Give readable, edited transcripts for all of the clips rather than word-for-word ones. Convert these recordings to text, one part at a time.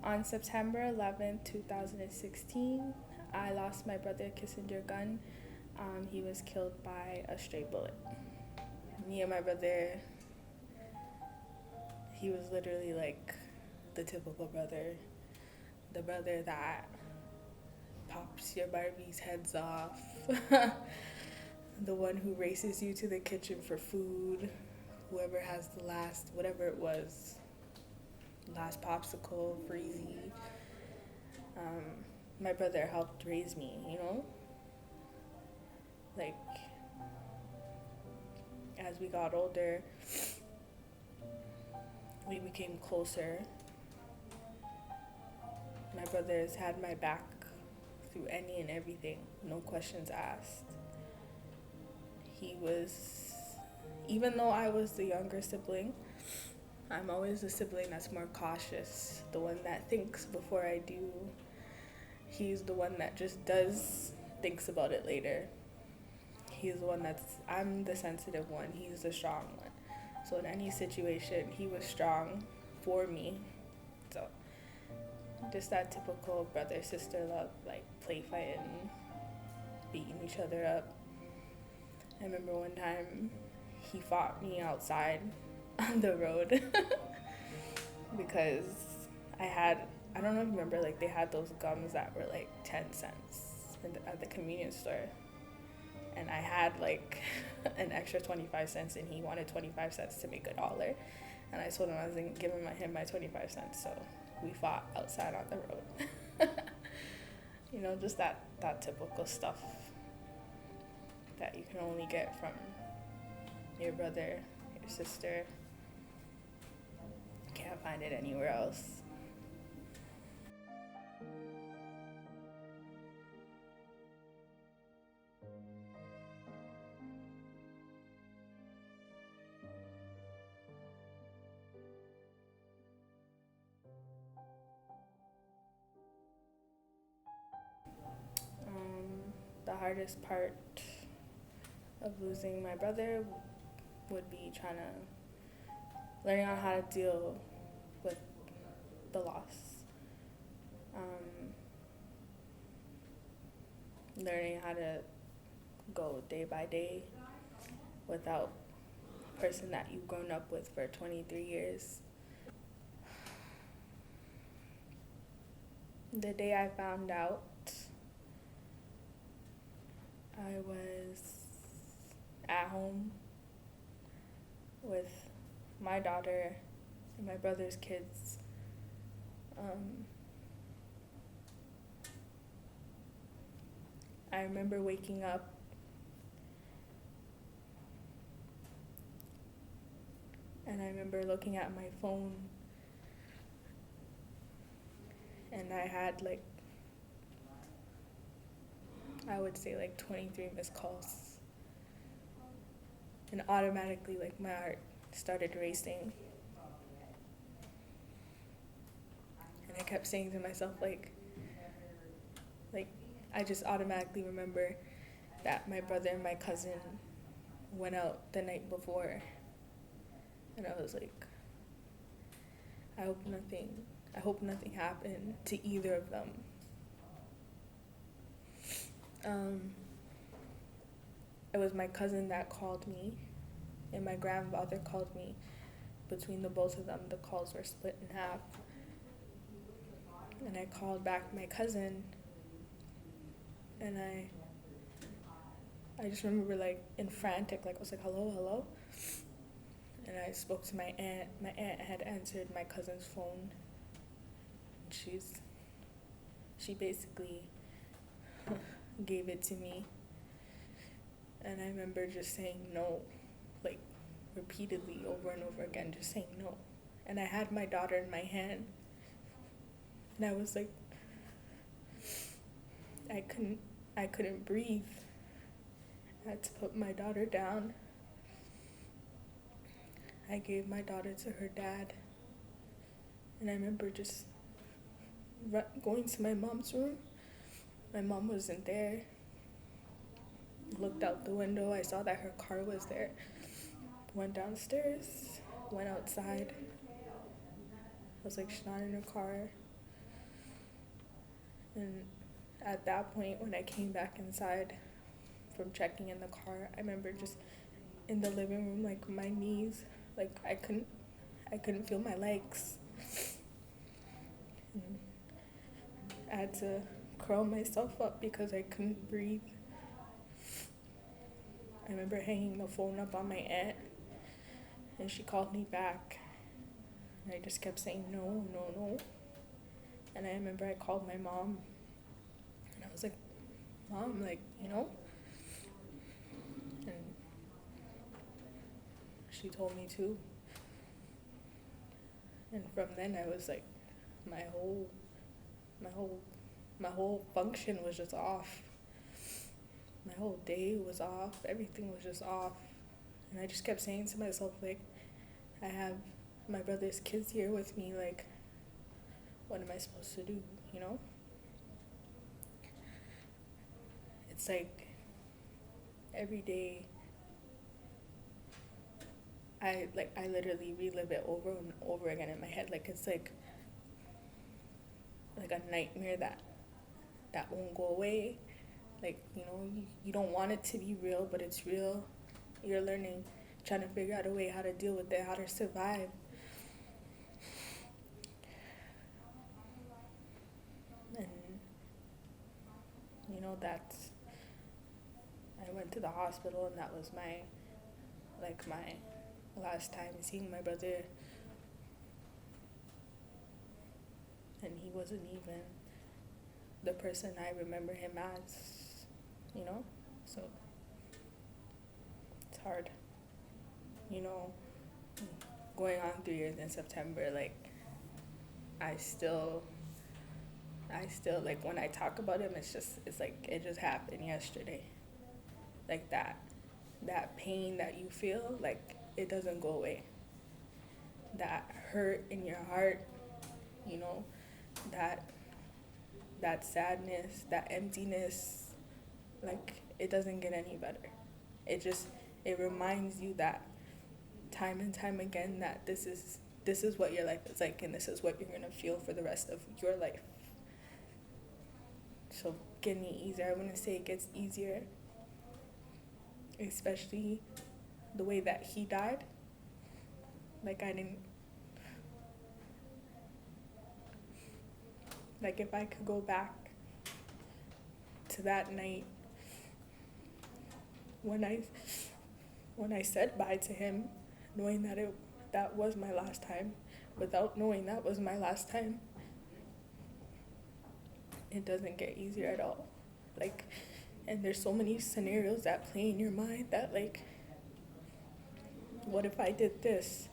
On September 11th, 2016, I lost my brother Kiesinger Gunn. He was killed by a stray bullet. Me and my brother, he was literally like the typical brother, the brother that pops your Barbie's heads off, the one who races you to the kitchen for food, whoever has the last, whatever it was, last popsicle, freezy. My brother helped raise me, Like, as we got older, we became closer. My brothers had my back through any and everything, no questions asked. He was, even though I was the younger sibling, I'm always the sibling that's more cautious, the one that thinks before I do. He's the one that just thinks about it later. He's the one I'm the sensitive one, he's the strong one. So in any situation, he was strong for me. So just that typical brother-sister love, like play fighting, beating each other up. I remember one time he fought me outside on the road because I don't know if you remember, like they had those gums that were like 10 cents at the convenience store. And I had like an extra 25 cents and he wanted 25 cents to make $1. And I told him I wasn't giving him my 25 cents, so we fought outside on the road. Just that typical stuff that you can only get from your brother, your sister. Can't find it anywhere else. The hardest part of losing my brother would be learning on how to deal with the loss. Learning how to go day by day without a person that you've grown up with for 23 years. The day I found out, I was at home with my daughter and my brother's kids. I remember waking up and I remember looking at my phone and I had I would say 23 missed calls. And automatically my heart started racing. And I kept saying to myself I just automatically remember that my brother and my cousin went out the night before. And I was like, I hope nothing happened to either of them. It was my cousin that called me, and my grandfather called me. Between the both of them, the calls were split in half. And I called back my cousin, and I just remember in frantic, I was like, hello, hello? And I spoke to my aunt. My aunt had answered my cousin's phone. She basically gave it to me. And I remember just saying no, repeatedly over and over again, just saying no. And I had my daughter in my hand. And I was like, I couldn't breathe. I had to put my daughter down. I gave my daughter to her dad. And I remember just going to my mom's room. My mom wasn't there. Looked out the window. I saw that her car was there. Went downstairs. Went outside. I was like, she's not in her car. And at that point, when I came back inside from checking in the car, I remember just in the living room, like my knees, like I couldn't feel my legs. And I had to curl myself up because I couldn't breathe. I remember hanging the phone up on my aunt, and she called me back. And I just kept saying no, no, no. And I remember I called my mom, and I was like, Mom, like, and she told me to. And from then I was like, my whole function was just off. My whole day was off. Everything was just off. And I just kept saying to myself, like, I have my brother's kids here with me, like, what am I supposed to do, It's like every day I literally relive it over and over again in my head. Like it's like a nightmare that won't go away. Like, you don't want it to be real, but it's real. You're learning, trying to figure out a way how to deal with it, how to survive. And that's, I went to the hospital, and that was my last time seeing my brother. And he wasn't even the person I remember him as, So it's hard. Going on 3 years in September, like, I still, like, when I talk about him, it's like, it just happened yesterday. Like, that pain that you feel, like, it doesn't go away. That hurt in your heart, that sadness, that emptiness, like, it doesn't get any better. It reminds you that time and time again that this is what your life is like, and this is what you're gonna feel for the rest of your life. So getting easier, I wouldn't say it gets easier, especially the way that he died. Like, if I could go back to that night when I said bye to him, knowing that was my last time, without knowing that was my last time, it doesn't get easier at all. Like, and there's so many scenarios that play in your mind that, like, what if I did this?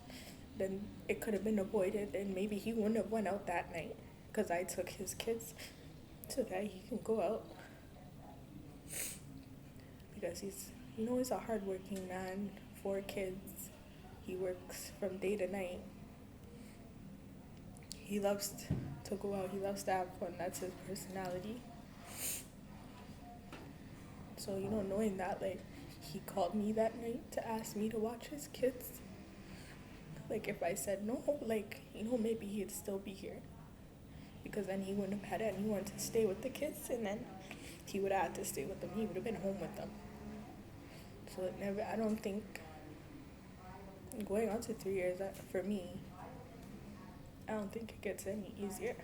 Then it could have been avoided, and maybe he wouldn't have went out that night because I took his kids so that he can go out. Because he's a hardworking man, 4 kids. He works from day to night. He loves to go out. He loves to have fun. That's his personality. So, knowing that, like, he called me that night to ask me to watch his kids. Like, if I said no, like, maybe he'd still be here. Because then he wouldn't have had anyone to stay with the kids, and then he would have had to stay with them. He would have been home with them. So I don't think, going on to 3 years, for me, I don't think it gets any easier.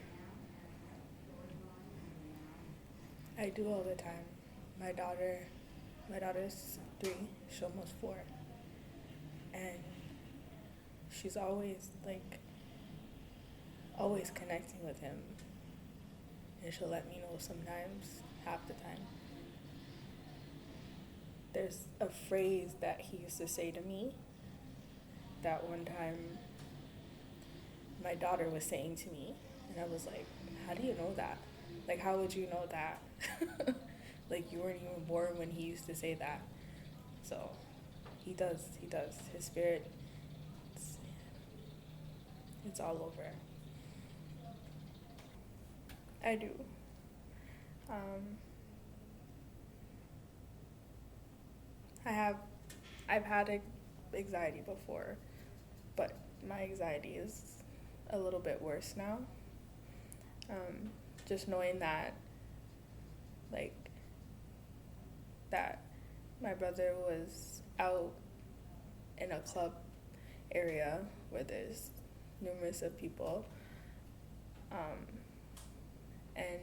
I do all the time. My daughter's 3, she's almost 4. And she's always connecting with him. And she'll let me know sometimes, half the time. There's a phrase that he used to say to me that one time my daughter was saying to me, and I was like, how do you know that? Like, how would you know that? Like, you weren't even born when he used to say that. So he does. His spirit, it's all over. I do. I've had anxiety before, but my anxiety is a little bit worse now. Just knowing that like that my brother was out in a club area where there's numerous of people, and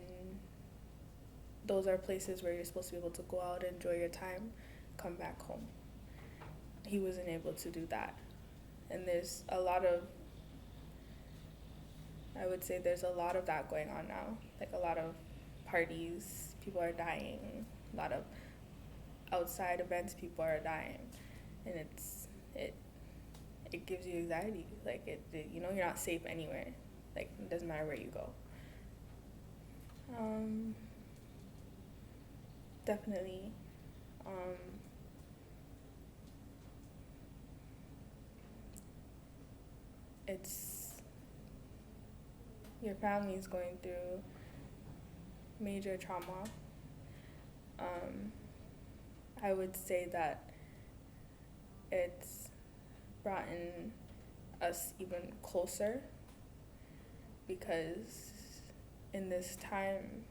those are places where you're supposed to be able to go out, enjoy your time, come back home. He wasn't able to do that. And there's a lot of, I would say there's a lot of that going on now. Like a lot of parties, people are dying. A lot of outside events, people are dying. And it gives you anxiety. Like you know, you're not safe anywhere. Like it doesn't matter where you go. Definitely. It's your family is going through major trauma. I would say that it's brought us even closer, because in this time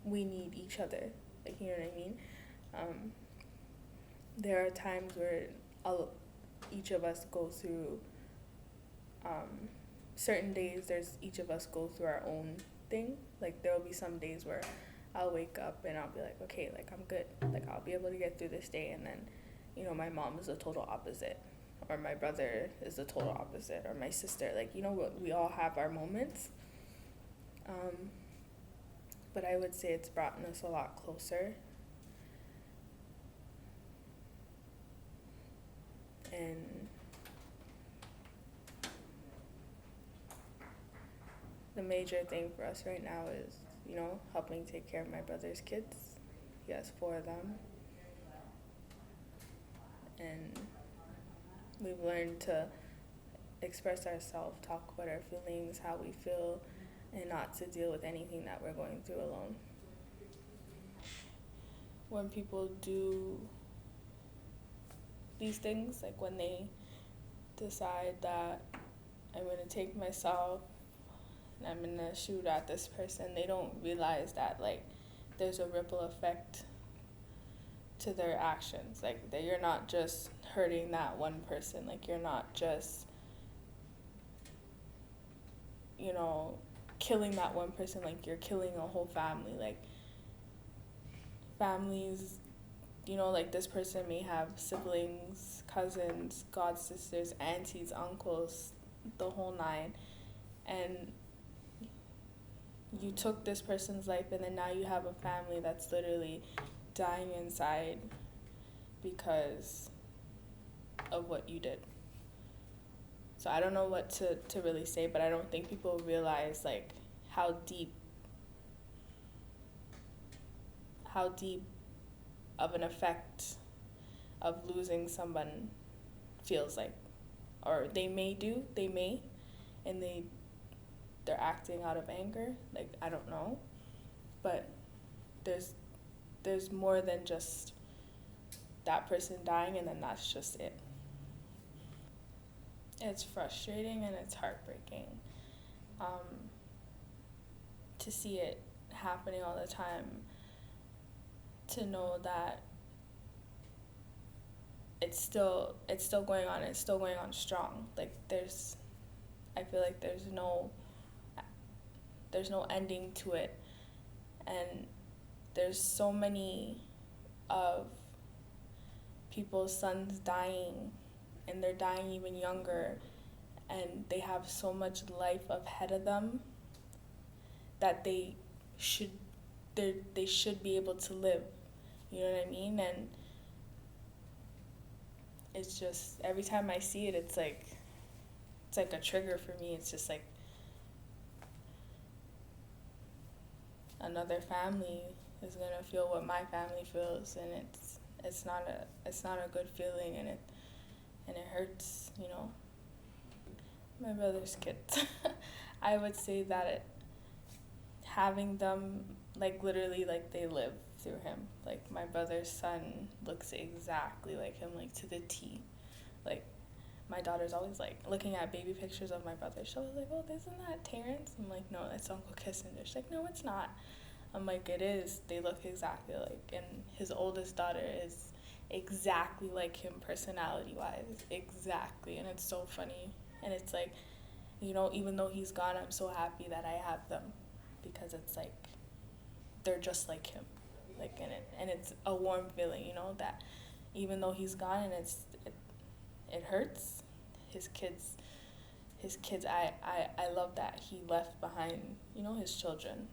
we need each other. Like, you know what I mean? There are times where each of us go through certain days. There's each of us go through our own thing. Like there will be some days where I'll wake up and I'll be like, okay, like I'm good, like I'll be able to get through this day. And then, you know, my mom is the total opposite, or my brother is the total opposite, or my sister. Like, you know, we all have our moments. But I would say it's brought us a lot closer. And the major thing for us right now is, you know, helping take care of my brother's kids. He has 4 of them. And we've learned to express ourselves, talk about our feelings, how we feel, and not to deal with anything that we're going through alone. When people do these things, like when they decide that I'm going to take myself and I'm going to shoot at this person, they don't realize that, like, there's a ripple effect to their actions. Like, that you're not just hurting that one person. Like, you're not just, you know, killing that one person. Like, you're killing a whole family. Like, families, you know, like this person may have siblings, cousins, god sisters, aunties, uncles, the whole 9. And you took this person's life, and then now you have a family that's literally dying inside because of what you did. So I don't know what to really say, but I don't think people realize, like, how deep of an effect of losing someone feels like. Or they may, and they're acting out of anger. Like, I don't know. But there's more than just that person dying, and then that's just it. It's frustrating and it's heartbreaking to see it happening all the time, to know that it's still going on, it's still going on strong. Like, I feel like there's no ending to it. And there's so many of people's sons dying, and they're dying even younger, and they have so much life ahead of them that they should be able to live. You know what I mean? And it's just, every time I see it, it's like a trigger for me. It's just like another family is gonna feel what my family feels, and it's not a good feeling, and it hurts, you know. My brother's kids. I would say that having them, like, literally, like, they live through him. Like, my brother's son looks exactly like him, like, to the T. Like, my daughter's always, like, looking at baby pictures of my brother. She'll be like, oh, isn't that Terrence? I'm like, no, that's Uncle Kiesinger. She's like, no, it's not. I'm like, it is. They look exactly like, and his oldest daughter is exactly like him personality-wise. Exactly. And it's so funny. And it's like, even though he's gone, I'm so happy that I have them because it's like, they're just like him. Like, and it's a warm feeling, that even though he's gone and it hurts, his kids, I love that he left behind, his children.